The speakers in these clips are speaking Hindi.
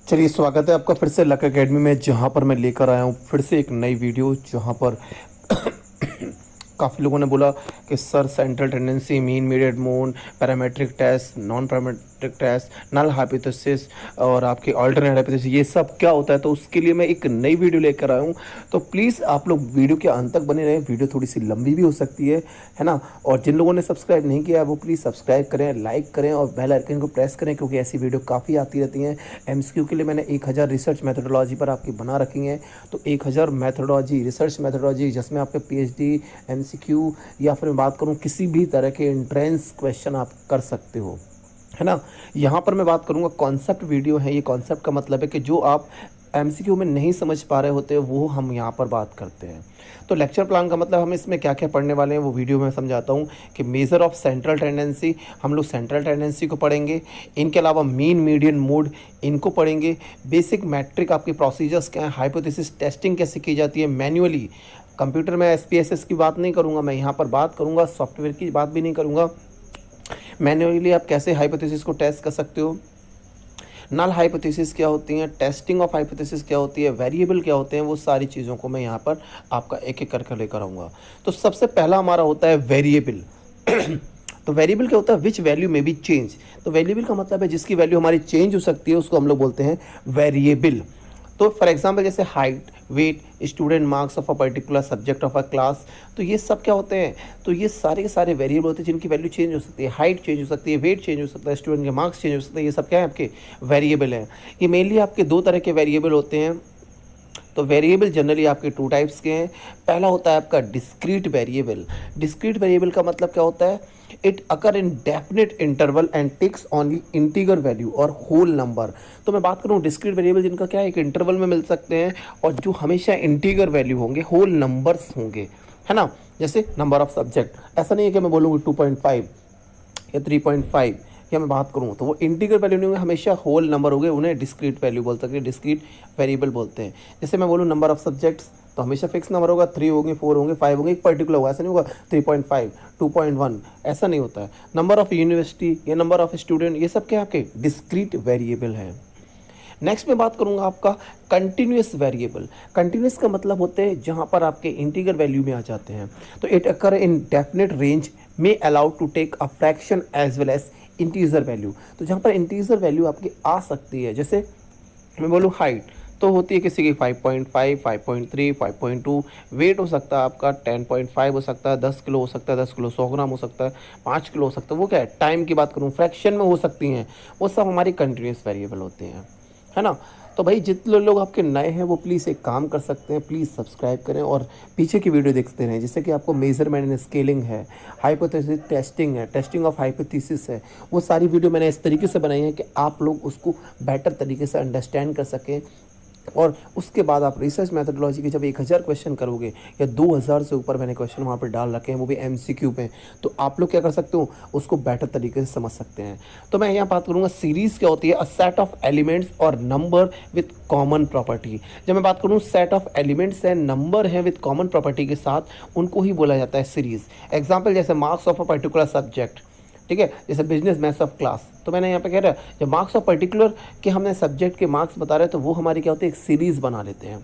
चलिए, स्वागत है आपका फिर से लक एकेडमी में, जहाँ पर मैं लेकर आया हूँ फिर से एक नई वीडियो। जहाँ पर काफ़ी लोगों ने बोला कि sir central tendency, mean median mode, parametric test, non parametric test, null hypothesis और आपके अल्टरनेट हाइपोथेसिस, ये सब क्या होता है। तो उसके लिए मैं एक नई वीडियो लेकर आया हूँ। तो प्लीज़ आप लोग वीडियो के अंत तक बने रहें। वीडियो थोड़ी सी लंबी भी हो सकती है ना। और जिन लोगों ने सब्सक्राइब नहीं किया है वो प्लीज़ सब्सक्राइब करें, लाइक करें और बेल आइकन को प्रेस करें, क्योंकि ऐसी वीडियो काफ़ी आती रहती हैं। एमसीक्यू के लिए मैंने 1000 रिसर्च मैथडोलॉजी पर आपकी बना रखी हैं। तो 1000 मैथडोलॉजी, रिसर्च मैथडोलॉजी, जिसमें आपके पीएचडी, एमसीक्यू या फिर मैं बात करूं किसी भी तरह के एंट्रेंस क्वेश्चन आप कर सकते हो, है ना। यहाँ पर मैं बात करूँगा कॉन्सेप्ट वीडियो है। ये कॉन्सेप्ट का मतलब है कि जो आप एमसीक्यू में नहीं समझ पा रहे होते वो हम यहाँ पर बात करते हैं। तो लेक्चर प्लान का मतलब हम इसमें क्या क्या पढ़ने वाले हैं वो वीडियो में समझाता हूँ। कि मेजर ऑफ सेंट्रल टेंडेंसी, हम लोग सेंट्रल टेंडेंसी को पढ़ेंगे। इनके अलावा मीन मीडियन मोड, इनको पढ़ेंगे। बेसिक मैट्रिक आपके प्रोसीजर्स क्या हैं, हाइपोथेसिस टेस्टिंग कैसे की जाती है मैन्युअली। कंप्यूटर में एसपीएसएस की बात नहीं करूँगा, मैं यहाँ पर बात करूँगा सॉफ्टवेयर की बात भी नहीं करूँगा। मैन्युअली आप कैसे हाइपोथेसिस को टेस्ट कर सकते हो, नल हाइपोथेसिस क्या होती हैं, टेस्टिंग ऑफ हाइपोथेसिस क्या होती है, वेरिएबल क्या होते हैं, वो सारी चीज़ों को मैं यहाँ पर आपका एक एक करके लेकर आऊँगा। तो सबसे पहला हमारा होता है वेरिएबल। तो वेरिएबल क्या होता है, विच वैल्यू में बी चेंज। तो वेरिएबल का मतलब है जिसकी वैल्यू हमारी चेंज हो सकती है, उसको हम लोग बोलते हैं वेरिएबल। तो फॉर एग्जांपल जैसे height, weight, student marks of a particular subject of a class, तो ये सब क्या होते हैं, तो ये सारे के सारे वेरिएबल होते हैं जिनकी वैल्यू चेंज हो सकती है। हाइट चेंज हो सकती है, वेट चेंज हो सकता है, स्टूडेंट के मार्क्स चेंज हो सकते हैं। ये सब क्या है, आपके वेरिएबल हैं। ये मेनली आपके दो तरह के वेरिएबल होते हैं। तो वेरिएबल जनरली आपके टू टाइप्स के हैं। पहला होता है आपका डिस्क्रीट वेरिएबल। डिस्क्रीट वेरिएबल का मतलब क्या होता है, it occur in definite interval and takes only integer value or whole number. तो मैं बात करूँ डिस्क्रीट वेरिएबल जिनका क्या है, एक इंटरवल में मिल सकते हैं और जो हमेशा इंटीगर वैल्यू होंगे, होल नंबर्स होंगे, है ना। जैसे नंबर ऑफ सब्जेक्ट, ऐसा नहीं है कि मैं बोलूँगी 2.5 या 3.5 या मैं बात करूँ तो वो इंटीगर वैल्यू नहीं होंगे, हमेशा होल नंबर हो गए, उन्हें डिस्क्रीट वैल्यू बोल सकते हैं, डिस्क्रीट वेरिएबल बोलते हैं। जैसे मैं बोलूँ नंबर ऑफ सब्जेक्ट्स, तो हमेशा फिक्स नंबर होगा, 3 होंगे, 4 होंगे, 5 होंगे, एक पर्टिकुलर होगा। ऐसा नहीं होगा 3.5, 2.1, ऐसा नहीं होता है। नंबर ऑफ यूनिवर्सिटी या नंबर ऑफ स्टूडेंट, ये सब क्या आपके डिस्क्रीट वेरिएबल हैं। नेक्स्ट में बात करूंगा आपका कंटिन्यूस वेरिएबल। कंटिन्यूस का मतलब होते हैं जहां पर आपके इंटीगर वैल्यू में आ जाते हैं। तो it occur in definite range may allow to take a fraction as well as integer value. तो जहां पर इंटीजर वैल्यू आपकी आ सकती है, जैसे मैं बोलूँ हाइट, तो होती है किसी की 5.5, 5.3, 5.2। वेट हो सकता है आपका 10.5 हो सकता है, 10 किलो हो सकता है, 10 किलो 100 ग्राम हो सकता है, 5 किलो हो सकता है। वो क्या है, टाइम की बात करूँ फ्रैक्शन में हो सकती हैं, वो सब हमारी कंटिन्यूस वेरिएबल होते हैं, है ना। तो भाई जितने लोग आपके नए हैं वो प्लीज़ एक काम कर सकते हैं, प्लीज़ सब्सक्राइब करें और पीछे की वीडियो देखते रहें, जिससे कि आपको मेजरमेंट एंड स्केलिंग है, हाइपोथेसिस टेस्टिंग है, टेस्टिंग ऑफ हाइपोथेसिस है, वो सारी वीडियो मैंने इस तरीके से बनाई है कि आप लोग उसको बेटर तरीके से अंडरस्टैंड कर सकें। और उसके बाद आप रिसर्च मैथडोलॉजी के जब 1000 क्वेश्चन करोगे या 2000 से ऊपर मैंने क्वेश्चन वहाँ पर डाल रखे हैं, वो भी एमसीक्यू पे, तो आप लोग क्या कर सकते हो, उसको बेटर तरीके से समझ सकते हैं। तो मैं यहाँ बात करूँगा सीरीज़ क्या होती है, अ सेट ऑफ एलिमेंट्स और नंबर विथ कॉमन प्रॉपर्टी। जब मैं बात करूँ सेट ऑफ एलिमेंट्स है, नंबर है विथ कॉमन प्रॉपर्टी के साथ, उनको ही बोला जाता है सीरीज़। एग्जाम्पल जैसे marks of a particular subject, ठीक है, जैसे बिजनेस मैथ्स ऑफ क्लास। तो मैंने यहाँ पे कह रहा है जब मार्क्स ऑफ पर्टिकुलर के हमने सब्जेक्ट के मार्क्स बता रहे हैं, तो वो हमारी क्या होती है, एक सीरीज़ बना लेते हैं।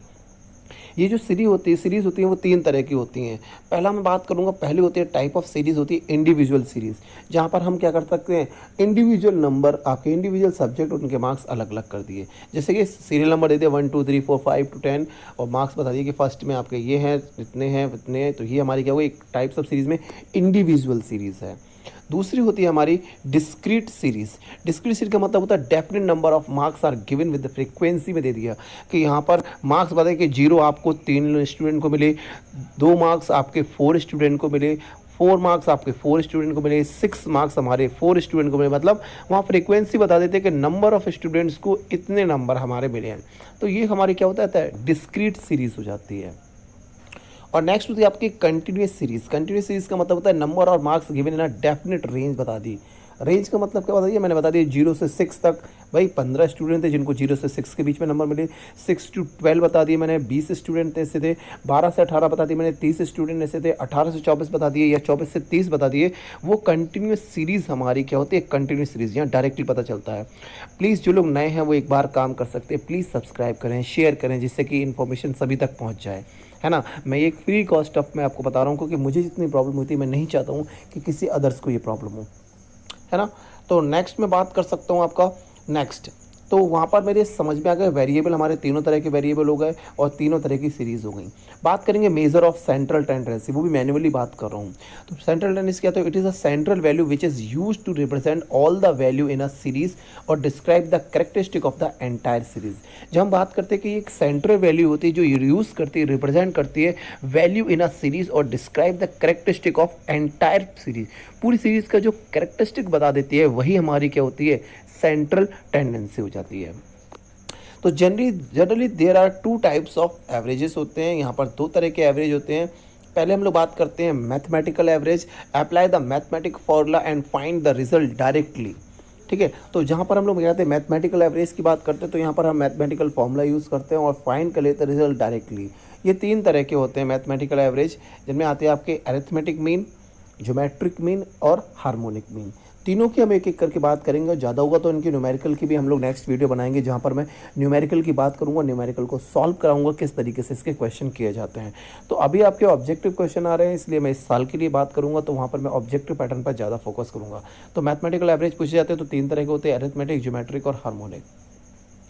ये जो सीरीज़ होती है वो 3 तरह की होती हैं। पहला मैं बात करूँगा, पहली होती है टाइप ऑफ सीरीज़ होती है इंडिविजुअल सीरीज़, जहाँ पर हम क्या कर सकते हैं, इंडिविजुअल नंबर आपके इंडिविजुअल सब्जेक्ट उनके मार्क्स अलग अलग कर दिए। जैसे कि सीरियल नंबर दे दिया 1 2 3 4 5 to 10 और मार्क्स बता दिए कि फर्स्ट में आपके ये हैं, इतने हैं, इतने हैं। तो ये हमारी क्या होगी, एक टाइप्स ऑफ सीरीज़ में इंडिविजुअल सीरीज़ है। दूसरी होती है हमारी डिस्क्रीट सीरीज। डिस्क्रीट सीरीज का मतलब होता है definite number of marks are given with frequency में दे दिया कि यहाँ पर मार्क्स बताए कि 0 आपको 3 स्टूडेंट को मिले, 2 मार्क्स आपके 4 स्टूडेंट को मिले, 4 मार्क्स आपके 4 स्टूडेंट को मिले, 6 मार्क्स हमारे 4 स्टूडेंट को मिले। मतलब वहाँ फ्रीक्वेंसी बता देते हैं कि नंबर ऑफ स्टूडेंट्स को इतने नंबर हमारे मिले हैं। तो ये हमारी क्या होता है, डिस्क्रीट सीरीज हो जाती है। और नेक्स्ट होती है आपकी कंटिन्यूस सीरीज। कंटिन्यूस सीरीज का मतलब होता है नंबर और marks given in a definite range बता दी। रेंज का मतलब क्या बता दिया मैंने, बता दिया 0 से 6 तक भाई 15 स्टूडेंट थे जिनको 0 से 6 के बीच में नंबर मिले, 6 to 12 बता दिए मैंने, 20 स्टूडेंट ऐसे थे, 12 से 18 बता दिए मैंने, 30 स्टूडेंट ऐसे थे, 18 से 24 बता दिए या 24 से 30 बता दिए। वो कंटिन्यूस सीरीज़ हमारी क्या होती है, कंटिन्यूस सीरीज़, यहाँ डायरेक्टली पता चलता है। प्लीज़ जो लोग नए हैं वो एक बार काम कर सकते हैं, प्लीज़ सब्सक्राइब करें, शेयर करें, जिससे कि इन्फॉर्मेशन सभी तक पहुँच जाए, है ना। मैं एक फ्री कॉस्ट ऑफ मैं आपको बता रहा हूँ, क्योंकि मुझे जितनी प्रॉब्लम होती है मैं नहीं चाहता हूँ कि किसी अदर्स को ये प्रॉब्लम हो, है ना। तो नेक्स्ट में बात कर सकता हूँ आपका नेक्स्ट, तो वहाँ पर मेरे समझ में आ गए वेरिएबल, हमारे तीनों तरह के वेरिएबल हो गए और तीनों तरह की सीरीज़ हो गई। बात करेंगे मेजर ऑफ सेंट्रल टेंडेंसी, वो भी मैन्युअली बात कर रहा हूँ। तो सेंट्रल टेंडेंसी क्या, तो it is a central value which is use to represent all the value in a series और describe the characteristic of the entire series. जब हम बात करते हैं कि एक सेंट्रल वैल्यू होती है जो यूज़ करती है, रिप्रेजेंट करती है वैल्यू इन अ सीरीज और describe the characteristic of entire series, पूरी सीरीज का जो कैरेक्टरिस्टिक बता देती है, वही हमारी क्या होती है, सेंट्रल टेंडेंसी हो जाती है। तो generally there are two types of averages होते हैं, यहाँ पर दो तरह के एवरेज होते हैं। पहले हम लोग बात करते हैं mathematical average, apply the mathematic formula and find the result directly. ठीक है, तो जहाँ पर हम लोग कहते हैं मैथमेटिकल एवरेज की बात करते हैं, तो यहाँ पर हम मैथमेटिकल फॉर्मूला यूज़ करते हैं और फाइंड कर लेते हैं रिजल्ट डायरेक्टली। ये तीन तरह के होते हैं मैथमेटिकल एवरेज, जिनमें आते हैं आपके अरिथमेटिक मीन, ज्योमेट्रिक मीन और हार्मोनिक मीन। तीनों की हम एक एक करके बात करेंगे, और ज़्यादा होगा तो इनकी न्यूमेरिकल की भी हम लोग नेक्स्ट वीडियो बनाएंगे, जहाँ पर मैं न्यूमेरिकल की बात करूँगा, न्यूमेरिकल को सॉल्व कराऊंगा किस तरीके से इसके क्वेश्चन किए जाते हैं। तो अभी आपके ऑब्जेक्टिव क्वेश्चन आ रहे हैं, इसलिए मैं इस साल के लिए बात करूँगा, तो वहाँ पर मैं ऑब्जेक्टिव पैटर्न पर ज़्यादा फोकस करूँगा। तो मैथमेटिकल एवरेज पूछे जाते हैं तो तीन तरह के होते हैं, अरिथमेटिक, ज्योमेट्रिक और हार्मोनिक,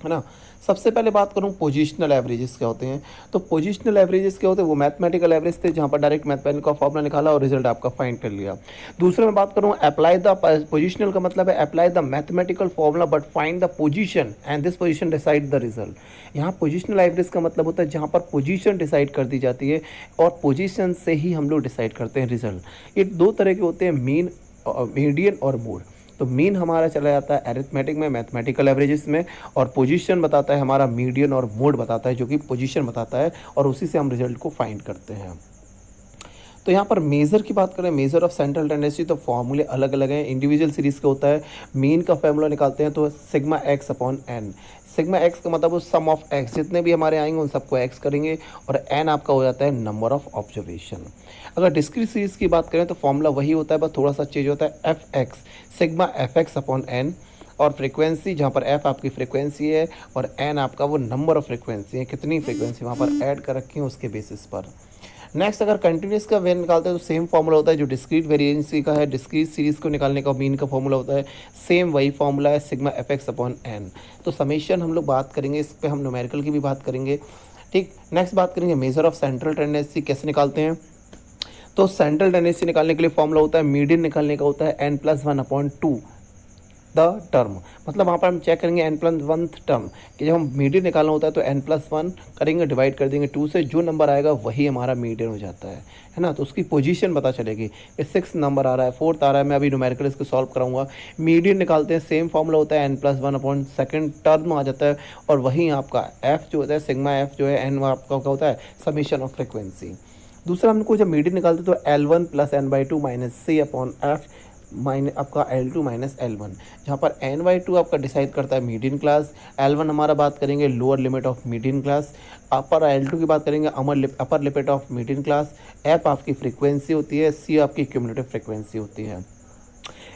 है ना। सबसे पहले बात करूं पोजिशनल एवरेजेस क्या होते हैं। तो पोजिशनल एवरेजेस क्या होते हैं, वो मैथमेटिकल एवरेज थे जहां पर डायरेक्ट मैथमेटिकल का फॉर्मूला निकाला और रिजल्ट आपका फाइंड कर लिया। दूसरे में बात करूं अप्लाई द पोजिशनल, का मतलब है apply the mathematical formula but find the position and this position decide the result. यहाँ पोजिशनल एवरेज का मतलब होता है जहाँ पर पोजीशन डिसाइड कर दी जाती है और पोजीशन से ही हम लोग डिसाइड करते हैं रिजल्ट। ये दो तरह के होते हैं, मीन, मीडियन और मोड। तो मीन हमारा चला जाता है अरिथमेटिक में, मैथमेटिकल एवरेजेस में, और पोजीशन बताता है हमारा मीडियन, और मोड बताता है जो कि पोजीशन बताता है, और उसी से हम रिजल्ट को फाइंड करते हैं। तो यहाँ पर मेज़र की बात करें, मेज़र ऑफ सेंट्रल टेंडेंसी, तो फॉर्मूले अलग अलग हैं। इंडिविजुअल सीरीज़ का होता है, मीन का फॉर्मूला निकालते हैं तो sigma x upon n. Sigma x का मतलब सम ऑफ एक्स, जितने भी हमारे आएंगे उन सबको एक्स करेंगे, और एन आपका हो जाता है नंबर ऑफ ऑब्जर्वेशन। अगर डिस्क्रीट सीरीज़ की बात करें तो फॉर्मूला वही होता है, बस थोड़ा सा चेंज होता है, f x sigma f x upon n, और फ्रीक्वेंसी जहाँ पर एफ आपकी फ्रीक्वेंसी है और एन आपका वो नंबर ऑफ फ्रीक्वेंसी है, कितनी फ्रीक्वेंसी वहाँ पर ऐड कर रखी है उसके बेसिस पर। नेक्स्ट अगर कंटिन्यूस का वेन निकालते हैं तो सेम फॉर्मूला होता है जो डिस्क्रीट वेरिएंसी का है, डिस्क्रीट सीरीज़ को निकालने का मीन का फॉर्मूला होता है, सेम वही फॉर्मूला है, sigma f x upon n. तो समेशन हम लोग बात करेंगे, इस पर हम न्यूमेरिकल की भी बात करेंगे। ठीक, नेक्स्ट बात करेंगे मेजर ऑफ सेंट्रल टेंडेंसी कैसे निकालते हैं। तो सेंट्रल टेंडेंसी निकालने के लिए फॉर्मूला होता है, मीडियन निकालने का होता है n+1/2 द टर्म। मतलब वहाँ पर हम चेक करेंगे n+1 टर्म कि जब हम मीडियन निकालना होता है तो n+1 करेंगे, डिवाइड कर देंगे 2 से, जो नंबर आएगा वही हमारा मीडियन हो जाता है ना। तो उसकी पोजीशन पता चलेगी कि 6 नंबर आ रहा है, 4th आ रहा है, मैं अभी न्यूमेरिकल इसको सॉल्व कराऊंगा। मीडियन निकालते हैं, सेम फॉर्मूला होता है n+1/2 टर्म आ जाता है, और वहीं आपका एफ जो होता है, सिग्मा एफ जो है, एन आपका क्या होता है, समीशन ऑफ फ्रिक्वेंसी। दूसरा हमको जब मीडियन निकालते तो L1 + n/2 - C/F माइनस आपका L2 - L1, जहाँ पर n/2 आपका डिसाइड करता है मीडियन क्लास, L1 हमारा बात करेंगे lower limit of median class, upper L2 की बात करेंगे upper limit of median class, F आपकी फ्रीक्वेंसी होती है, C आपकी क्यूमुलेटिव फ्रीक्वेंसी होती है।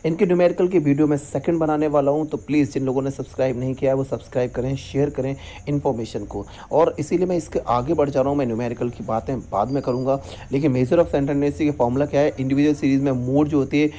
इनके न्यूमेरिकल की वीडियो मैं सेकंड बनाने वाला हूं, तो प्लीज़ जिन लोगों ने सब्सक्राइब नहीं किया है वो सब्सक्राइब करें, शेयर करें इन्फॉर्मेशन को, और इसीलिए मैं इसके आगे बढ़ जा रहा हूं। मैं न्यूमेरिकल की बातें बाद में करूंगा, लेकिन मेजर ऑफ सेंट्रल टेंडेंसी का फॉर्मूला क्या है, इंडिविजुअल सीरीज़ में मोड जो होती है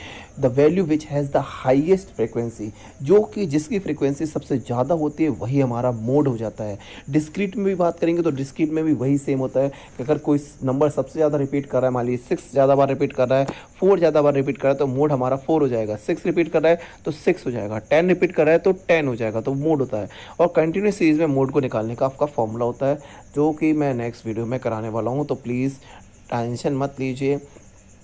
the value which has the highest frequency, जो कि जिसकी फ्रिक्वेंसी सबसे ज़्यादा होती है वही हमारा मोड हो जाता है। डिस्क्रीट में भी बात करेंगे तो डिस्क्रीट में भी वही सेम होता है कि अगर कोई नंबर सबसे ज़्यादा रिपीट कर रहा है, मान लीजिए 6 ज़्यादा बार रिपीट कर रहा है, 4 ज़्यादा बार रिपीट कर रहा है, तो मोड हमारा 4 हो जाएगा। 6 रिपीट कर रहा है तो 6 हो जाएगा, 10 रिपीट कर रहा है तो 10 हो जाएगा, तो मोड होता है। और कंटिन्यूस सीरीज़ में मोड को निकालने का आपका फॉर्मूला होता है, जो कि मैं नेक्स्ट वीडियो में कराने वाला हूँ। तो प्लीज़ टेंशन मत लीजिए,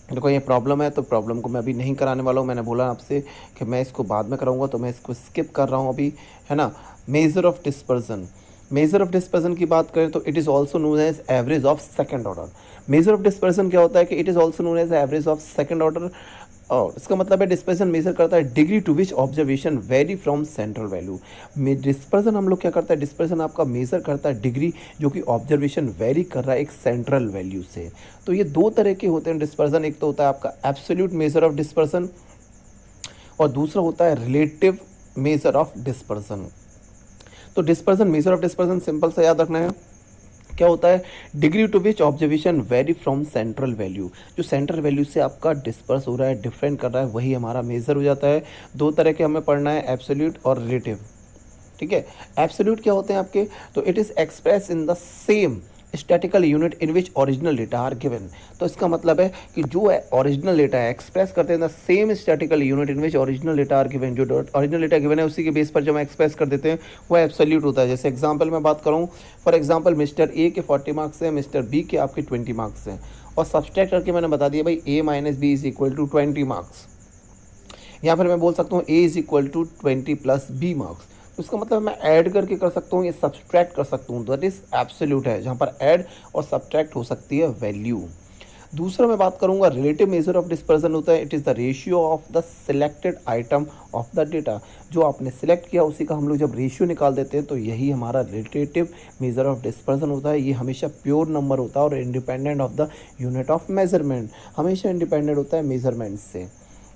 देखो ये प्रॉब्लम है तो प्रॉब्लम को मैं अभी नहीं कराने वाला हूँ। मैंने बोला आपसे कि मैं इसको बाद में कराऊंगा, तो मैं इसको स्किप कर रहा हूँ अभी, है ना। Measure of dispersion, measure of dispersion की बात करें तो it is also known as average of second order. Measure of dispersion क्या होता है कि it is also known as average of second order, और इसका मतलब है डिस्पर्सन मेजर करता है degree to which observation vary from central value. Dispersion हम लोग क्या करता है, डिस्पर्सन आपका मेजर करता है डिग्री जो कि ऑब्जर्वेशन वेरी कर रहा है एक सेंट्रल वैल्यू से। तो ये दो तरह के होते हैं डिस्पर्सन, एक तो होता है आपका एब्सोल्यूट मेजर ऑफ डिस्पर्सन और दूसरा होता है रिलेटिव मेजर ऑफ डिस्पर्सन। तो dispersion measure of dispersion simple सा याद रखना है, क्या होता है, degree to which observation vary from central value, जो सेंट्रल वैल्यू से आपका डिस्पर्स हो रहा है, डिफरेंट कर रहा है, वही हमारा मेजर हो जाता है। दो तरह के हमें पढ़ना है, एब्सोल्यूट और रिलेटिव। ठीक है, एब्सोल्यूट क्या होते हैं आपके, तो it is express in the same statical unit in which original data are given. तो इसका मतलब है कि जो ओरिजिनल डेटा है एक्सप्रेस करते हैं the same statical unit in which original data are given, जो ओरिजिनल डेटा गिवन है उसी के बेस पर जब हम एक्सप्रेस कर देते हैं वो एब्सोल्यूट होता है। जैसे एग्जांपल में बात करूँ, फॉर एग्जांपल मिस्टर ए के 40 मार्क्स हैं, मिस्टर बी के आपके 20 मार्क्स हैं, और सब्सट्रैक्ट करके मैंने बता दिया भाई A minus B is equal to 20 marks. यहाँ पर मैं बोल सकता हूँ A is equal to 20 plus B marks. तो इसका मतलब मैं ऐड करके कर सकता हूँ, ये सब्सट्रैक्ट कर सकता हूँ, दैट इज एब्सोल्यूट है, जहाँ पर ऐड और सब्सट्रैक्ट हो सकती है वैल्यू। दूसरा मैं बात करूंगा रिलेटिव मेजर ऑफ डिस्पर्सन होता है, it is the ratio of the selected item of the data. जो आपने सिलेक्ट किया उसी का हम लोग जब रेशियो निकाल देते हैं तो यही हमारा रिलेटिव मेजर ऑफ डिस्पर्सन होता है। ये हमेशा प्योर नंबर होता है और independent of the unit of measurement, हमेशा इंडिपेंडेंट होता है मेजरमेंट से।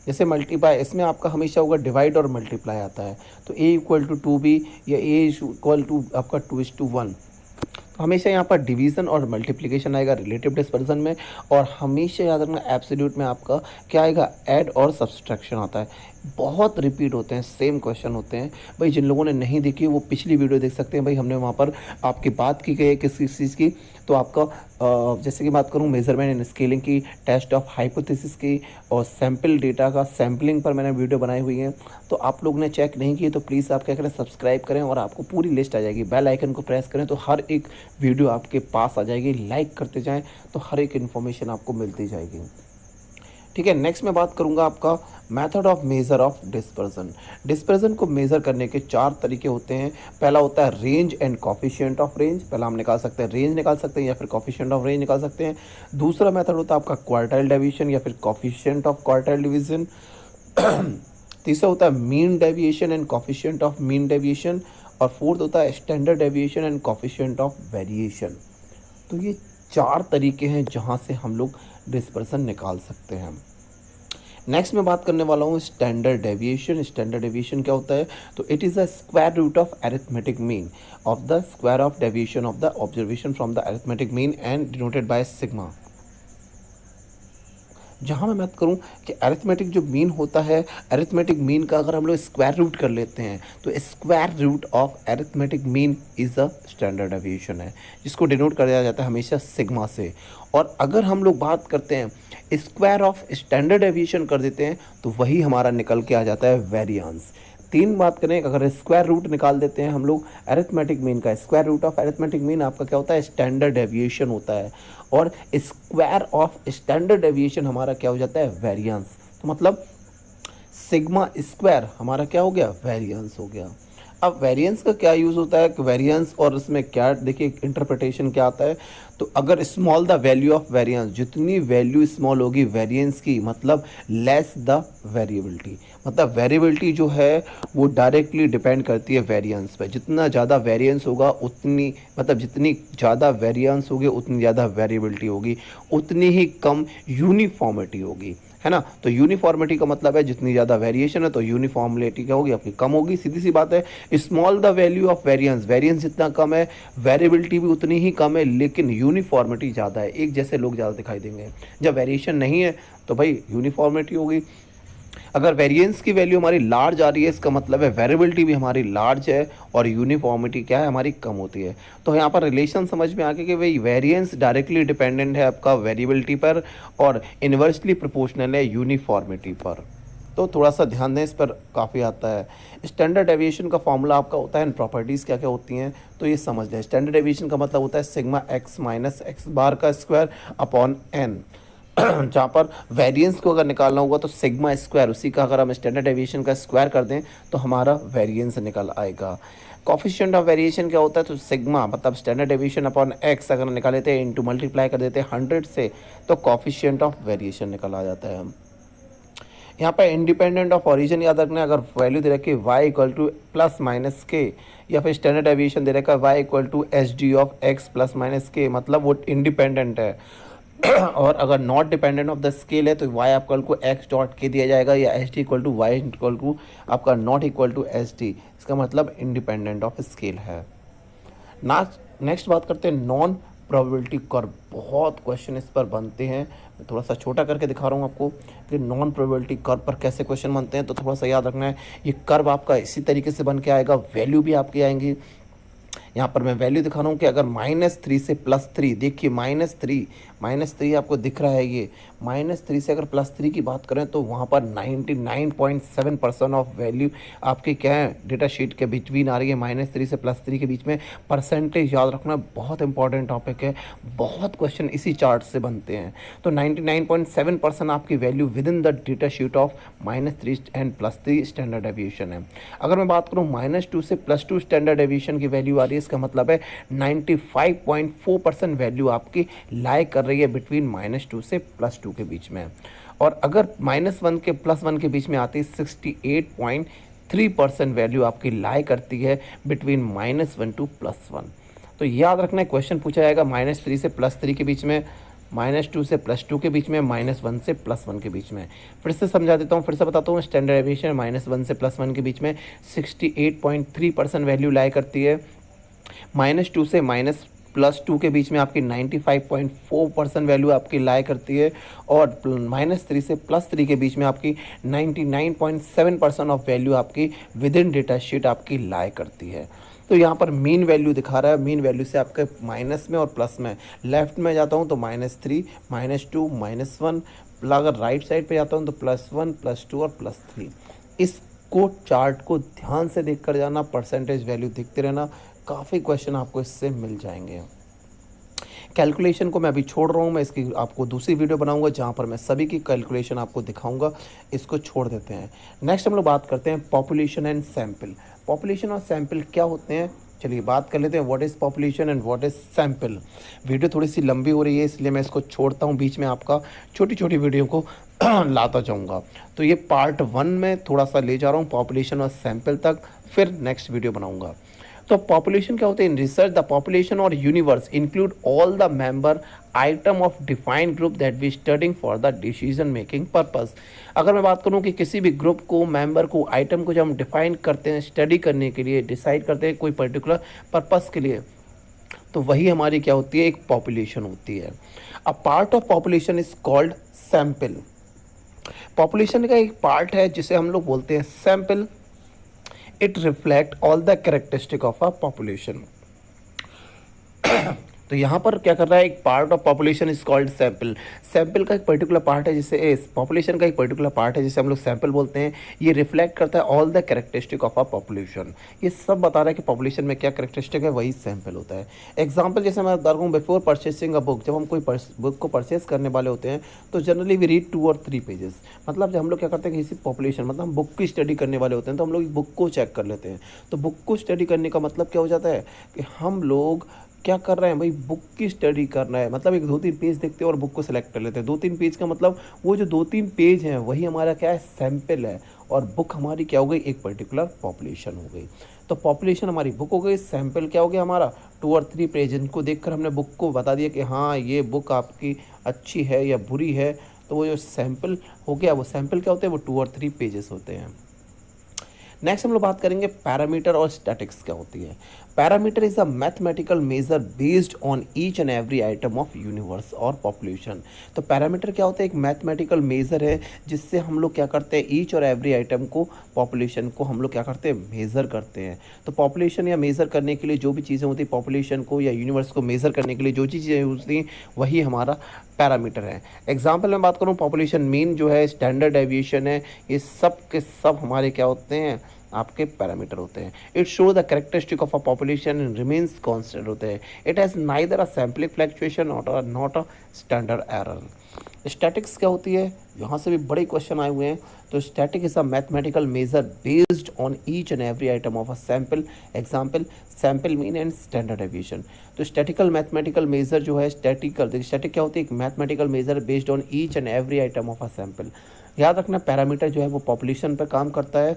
जैसे मल्टीप्लाई, इसमें आपका हमेशा होगा डिवाइड और मल्टीप्लाई आता है, तो ए इक्वल टू 2b या ए इक्वल टू आपका 2:1। तो हमेशा यहाँ पर डिवीज़न और मल्टीप्लिकेशन आएगा रिलेटिव डिस्पर्सन में, और हमेशा याद रखना एब्सोल्यूट में आपका क्या आएगा, ऐड और सब्सट्रैक्शन आता है। बहुत रिपीट होते हैं, सेम क्वेश्चन होते हैं भाई। जिन लोगों ने नहीं देखी वो पिछली वीडियो देख सकते हैं भाई, हमने वहाँ पर आपकी बात की गई है किस चीज़ की, तो आपका जैसे कि बात करूँ मेजरमेंट एंड स्केलिंग की, टेस्ट ऑफ हाइपोथेसिस की, और सैम्पल डेटा का सैम्पलिंग पर मैंने वीडियो बनाई हुई है। तो आप लोग ने चेक नहीं किए तो प्लीज़ आप क्या करें, सब्सक्राइब करें और आपको पूरी लिस्ट आ जाएगी। बेल आइकन को प्रेस करें तो हर एक वीडियो आपके पास आ जाएगी, लाइक करते जाएं तो हर एक इन्फॉर्मेशन आपको मिलती जाएगी। ठीक है, नेक्स्ट मैं बात करूंगा आपका method of major of dispersion. Dispersion को मेजर करने के 4 तरीके होते हैं। पहला होता है range and coefficient of range, पहला हम निकाल सकते हैं रेंज निकाल सकते हैं या फिर कॉफिशिएंट ऑफ रेंज निकाल सकते हैं। दूसरा मेथड होता है आपका क्वार्टाइल डेविएशन या फिर कॉफिशिएंट ऑफ क्वार्टाइल डिवीजन। तीसरा होता है mean deviation and coefficient of mean deviation, और फोर्थ होता है standard deviation and coefficient of variation. तो ये 4 तरीके हैं जहाँ से हम लोग डिस्पर्सन निकाल सकते हैं। नेक्स्ट मैं बात करने वाला हूँ स्टैंडर्ड डेविएशन। स्टैंडर्ड डेविएशन क्या होता है, तो it is a square root of arithmetic mean of the square of deviation of the observation from the arithmetic mean and denoted by sigma. जहाँ मैं बात करूँ कि अरिथमेटिक जो मीन होता है, अरिथमेटिक मीन का अगर हम लोग स्क्वायर रूट कर लेते हैं तो square root of arithmetic mean is a standard deviation है, जिसको डिनोट किया जाता है हमेशा सिग्मा से। और अगर हम लोग बात करते हैं स्क्वायर ऑफ स्टैंडर्ड डेविएशन कर देते हैं तो वही हमारा निकल के आ जाता है वेरिएंस। 3 बात करें, अगर स्क्वायर रूट निकाल देते हैं हम लोग अरिथमेटिक मीन का, square root of arithmetic mean आपका क्या होता है, स्टैंडर्ड डेविएशन होता है, और स्क्वायर ऑफ स्टैंडर्ड डेविएशन हमारा क्या हो जाता है, वेरिएंस। तो मतलब सिग्मा स्क्वायर हमारा क्या हो गया, वेरिएंस हो गया। अब वेरिएंस का क्या यूज़ होता है कि वेरिएंस और इसमें क्या देखिए इंटरप्रिटेशन क्या आता है, तो अगर small the value of variance, जितनी वैल्यू स्मॉल होगी वेरिएंस की, मतलब लेस द वेरिएबिलिटी, मतलब वेरिएबिलिटी जो है वो डायरेक्टली डिपेंड करती है वेरिएंस पे। जितना ज़्यादा वेरिएंस होगा उतनी, मतलब जितनी ज़्यादा वेरिएंस होगी उतनी ज़्यादा वेरिएबिलिटी होगी, उतनी ही कम यूनिफॉर्मिटी होगी, है ना। तो यूनिफॉर्मिटी का मतलब है जितनी ज़्यादा वेरिएशन है तो यूनिफॉर्मिटी क्या होगी, आपकी कम होगी, सीधी सी बात है। Small the value of variance, variance जितना कम है वेरिएबिलिटी भी उतनी ही कम है, लेकिन यूनिफॉर्मिटी ज़्यादा है, एक जैसे लोग ज़्यादा दिखाई देंगे। जब वेरिएशन नहीं है तो भाई यूनिफॉर्मिटी होगी। अगर वेरिएंस की वैल्यू हमारी लार्ज आ रही है इसका मतलब है वेरिएबिलिटी भी हमारी लार्ज है और यूनिफॉर्मिटी क्या है, हमारी कम होती है। तो यहाँ पर रिलेशन समझ में आ गया कि भाई वेरिएंस डायरेक्टली डिपेंडेंट है आपका वेरिएबिलिटी पर और इन्वर्सली प्रोपोर्शनल है यूनिफॉर्मिटी पर। तो थोड़ा सा ध्यान दें, इस पर काफ़ी आता है। स्टैंडर्ड डेविएशन का फॉर्मूला आपका होता है, प्रॉपर्टीज़ क्या क्या होती हैं तो ये समझ लें। स्टैंडर्ड डेविएशन का मतलब होता है सिग्मा एक्स माइनस एक्स बार का स्क्वायर अपॉन एन। जहाँ पर वेरिएंस को अगर निकालना होगा तो सिग्मा स्क्वायर, उसी का अगर हम स्टैंडर्ड डेविएशन का स्क्वायर कर दें तो हमारा वेरिएंस निकल आएगा। कॉफिशिएंट ऑफ वेरिएशन क्या होता है, तो सिग्मा मतलब स्टैंडर्ड डेविएशन अपॉन एक्स अगर निकाल लेते हैं इंटू मल्टीप्लाई कर देते हैं 100 से तो कॉफिशिएंट ऑफ वेरिएशन निकल आ जाता है। यहाँ पे इंडिपेंडेंट ऑफ ओरिजिन याद रखना है, अगर वैल्यू दे रखी है y equal to plus minus k, या फिर स्टैंडर्ड डेविएशन दे रखा है y equal to H d of x plus minus k, मतलब वो इंडिपेंडेंट है। और अगर not dependent of the scale है तो वाई आपका को एक्स डॉट के दिया जाएगा, या H D equal to Y equal to आपका not equal to H D, इसका मतलब इंडिपेंडेंट ऑफ स्केल है ना। नेक्स्ट बात करते हैं नॉन प्रोबेबिलिटी कर्व। बहुत क्वेश्चन इस पर बनते हैं, मैं थोड़ा सा छोटा करके दिखा रहा हूँ आपको कि नॉन प्रोबेबिलिटी कर्व पर कैसे क्वेश्चन बनते हैं। तो थोड़ा सा याद रखना है, ये कर्व आपका इसी तरीके से बन के आएगा, वैल्यू भी आपकी आएंगी। यहाँ पर मैं वैल्यू दिखा रहा हूँ कि अगर -3 से +3, देखिए -3 आपको दिख रहा है, ये -3 से अगर +3 की बात करें तो वहाँ पर 99.7% ऑफ वैल्यू आपकी क्या है डेटा शीट के बिटवीन आ रही है। -3 से +3 के बीच में परसेंटेज याद रखना बहुत इंपॉर्टेंट टॉपिक है, बहुत क्वेश्चन इसी चार्ट से बनते हैं। तो 99.7% आपकी value with in the data sheet of -3 and +3 standard deviation है। अगर मैं बात करूँ -2 से +2 स्टैंडर्ड डेविएशन की वैल्यू आ रही है, इसका मतलब है 95.4% वैल्यू आपकी लाई कर रही है बिटवीन -2 से +2 के बीच में। और अगर -1 के +1 के बीच में आती है 68.3% वैल्यू आपकी लाई करती है बिटवीन -1 टू +1। तो याद रखना है, क्वेश्चन पूछा जाएगा -3 से +3 के बीच में, -2 से +2 के बीच में, -1 से +1 के बीच में। फिर से समझा देता हूँ, फिर से बताता हूँ, स्टैंडर्ड डेविएशन -1 से +1 के बीच में 68.3% वैल्यू लाई करती है। -2 से +2 के बीच में आपकी 95.4% वैल्यू आपकी लाई करती है। और -3 से +3 के बीच में आपकी 99.7% ऑफ वैल्यू आपकी विद इन डेटा शीट आपकी लाई करती है। तो यहाँ पर मीन वैल्यू दिखा रहा है, मीन वैल्यू से आपके माइनस में और प्लस में, लेफ्ट में जाता हूँ तो -3, -2, -1, अगर राइट साइड पे जाता हूँ तो +1, +2 और +3। इसको चार्ट को ध्यान से देख कर जाना, परसेंटेज वैल्यू देखते रहना, काफ़ी क्वेश्चन आपको इससे मिल जाएंगे। कैलकुलेशन को मैं अभी छोड़ रहा हूँ, मैं इसकी आपको दूसरी वीडियो बनाऊंगा जहाँ पर मैं सभी की कैलकुलेशन आपको दिखाऊंगा, इसको छोड़ देते हैं। नेक्स्ट हम लोग बात करते हैं पॉपुलेशन एंड सैंपल। पॉपुलेशन और सैंपल क्या होते हैं, चलिए बात कर लेते हैं what is population and what is sample. Video थोड़ी सी लंबी हो रही है इसलिए मैं इसको छोड़ता हूँ, बीच में आपका छोटी छोटी वीडियो को लाता जाऊँगा। तो ये पार्ट 1 में थोड़ा सा ले जा रहा हूँ पॉपुलेशन और सैंपल तक, फिर नेक्स्ट वीडियो बनाऊँगा। तो पॉपुलेशन क्या होते हैं, in research the population or universe include all the member item of defined group that we studying for the decision making purpose. अगर मैं बात करूं कि किसी भी ग्रुप को, मेंबर को, आइटम को जब हम डिफाइन करते हैं स्टडी करने के लिए, डिसाइड करते हैं कोई पर्टिकुलर पर्पस के लिए, तो वही हमारी क्या होती है, एक पॉपुलेशन होती है। A part of population is called sample. Population का एक पार्ट है जिसे हम लोग बोलते हैं sample. It reflect all the characteristic of a population. तो यहाँ पर क्या कर रहा है, एक part of population is called sample. Sample का एक पर्टिकुलर पार्ट है जिसे पॉपुलेशन का एक पर्टिकुलर पार्ट है जिसे हम लोग सैंपल बोलते हैं। ये रिफ्लेक्ट करता है all the characteristic of a population. ये सब बता रहा है कि पॉपुलेशन में क्या कैरेक्टरिस्टिक है, वही सैंपल होता है। एग्जाम्पल जैसे मैं बता रहा हूँ, बिफोर परचेसिंग अ बुक, जब हम कोई बुक को परचेस करने वाले होते हैं तो जनरली वी रीड 2 और 3 पेजेस। मतलब जब हम लोग क्या करते हैं, किसी पॉपुलेशन मतलब हम बुक की स्टडी करने वाले होते हैं तो हम लोग बुक को चेक कर लेते हैं। तो बुक को स्टडी करने का मतलब क्या हो जाता है कि हम लोग क्या कर रहे हैं भाई, बुक की स्टडी करना है, मतलब एक 2-3 पेज देखते हैं और बुक को सिलेक्ट कर लेते हैं। 2-3 पेज का मतलब वो जो 2-3 पेज हैं वही हमारा क्या है, सैंपल है। और बुक हमारी क्या हो गई, एक पर्टिकुलर पॉपुलेशन हो गई। तो पॉपुलेशन हमारी बुक हो गई, सैंपल क्या हो गया हमारा 2 और 3 पेज, इनको देखकर हमने बुक को बता दिया कि हाँ ये बुक आपकी अच्छी है या बुरी है। तो वो जो सैंपल हो गया, वो सैंपल क्या होते हैं, वो 2 और 3 पेजेस होते हैं। नेक्स्ट हम लोग बात करेंगे पैरामीटर और स्टैटिक्स क्या होती है। Parameter is a mathematical measure based on each and every item of universe or population. तो पैरामीटर क्या होता है, एक मैथमेटिकल मेजर है जिससे हम लोग क्या करते हैं, ईच और एवरी आइटम को, पॉपुलेशन को हम लोग क्या करते हैं, मेज़र करते हैं। तो पॉपुलेशन या मेज़र करने के लिए जो भी चीज़ें होती हैं, पॉपुलेशन को या यूनिवर्स को मेज़र करने के लिए जो चीज़ें होती हैं वही हमारा पैरामीटर है। एग्जाम्पल में बात करूँ, पॉपुलेशन मीन जो है, स्टैंडर्ड डेविएशन है, ये सब के सब हमारे क्या होते हैं, आपके पैरामीटर होते हैं। It show the characteristic of a population and remains constant होते हैं। It has neither a sampling fluctuation और not a standard error. Statistics क्या होती है, यहाँ से भी बड़े क्वेश्चन आए हुए हैं। तो static is a mathematical measure based on each and every item of a sample. Example sample mean and standard deviation. तो स्टैटिकल मैथमेटिकल मेजर जो है, स्टैटिक क्या होती है, एक mathematical measure based on each and every item of a sample. याद रखना पैरामीटर जो है वो पॉपुलेशन पर काम करता है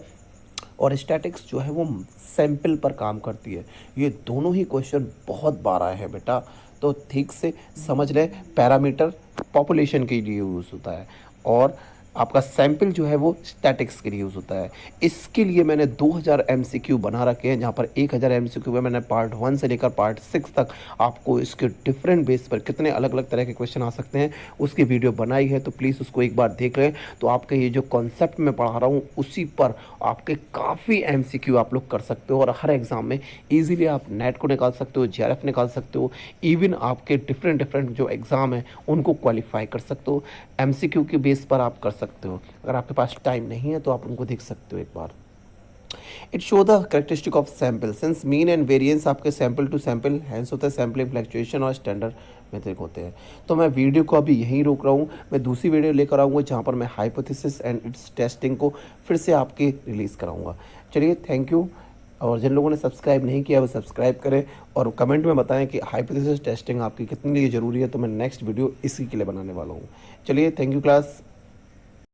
और स्टैटिक्स जो है वो सैंपल पर काम करती है। ये दोनों ही क्वेश्चन बहुत बार आए हैं बेटा, तो ठीक से समझ लें। पैरामीटर पॉपुलेशन के लिए यूज़ होता है और आपका सैंपल जो है वो स्टैटिक्स के लिए यूज़ होता है। इसके लिए मैंने 2000 एमसीक्यू बना रखे हैं, जहाँ पर 1000 एमसीक्यू में मैंने पार्ट 1 से लेकर पार्ट 6 तक आपको इसके डिफरेंट बेस पर कितने अलग अलग तरह के क्वेश्चन आ सकते हैं उसकी वीडियो बनाई है, तो प्लीज़ उसको एक बार देख लें। तो आपके ये जो कॉन्सेप्ट मैं पढ़ा रहा हूँ उसी पर आपके काफ़ी एमसीक्यू आप लोग कर सकते हो और हर एग्ज़ाम में ईजिली आप नेट को निकाल सकते हो, जेआरएफ निकाल सकते हो, इवन आपके डिफरेंट डिफरेंट जो एग्ज़ाम है उनको क्वालिफाई कर सकते हो। एमसीक्यू के बेस पर आप कर सकते हो। अगर आपके पास टाइम नहीं है तो आप उनको देख सकते हो एक बार। It show the characteristic of sample since mean and variance आपके सैंपल टू सैंपल हैंस होता है, सैम्पलिंग फ्लक्चुएशन और स्टैंडर्ड मेथड होते हैं। तो मैं वीडियो को अभी यहीं रोक रहा हूँ, मैं दूसरी वीडियो लेकर आऊँगा जहाँ पर मैं हाइपोथेसिस एंड इट्स टेस्टिंग को फिर से आपके रिलीज़ कराऊँगा। चलिए, थैंक यू। और जिन लोगों ने सब्सक्राइब नहीं किया वो सब्सक्राइब करें और कमेंट में बताएं कि हाइपोथेसिस टेस्टिंग आपकी कितने लिए ज़रूरी है, तो मैं नेक्स्ट वीडियो इसी के लिए बनाने वाला हूँ। चलिए, थैंक यू क्लास।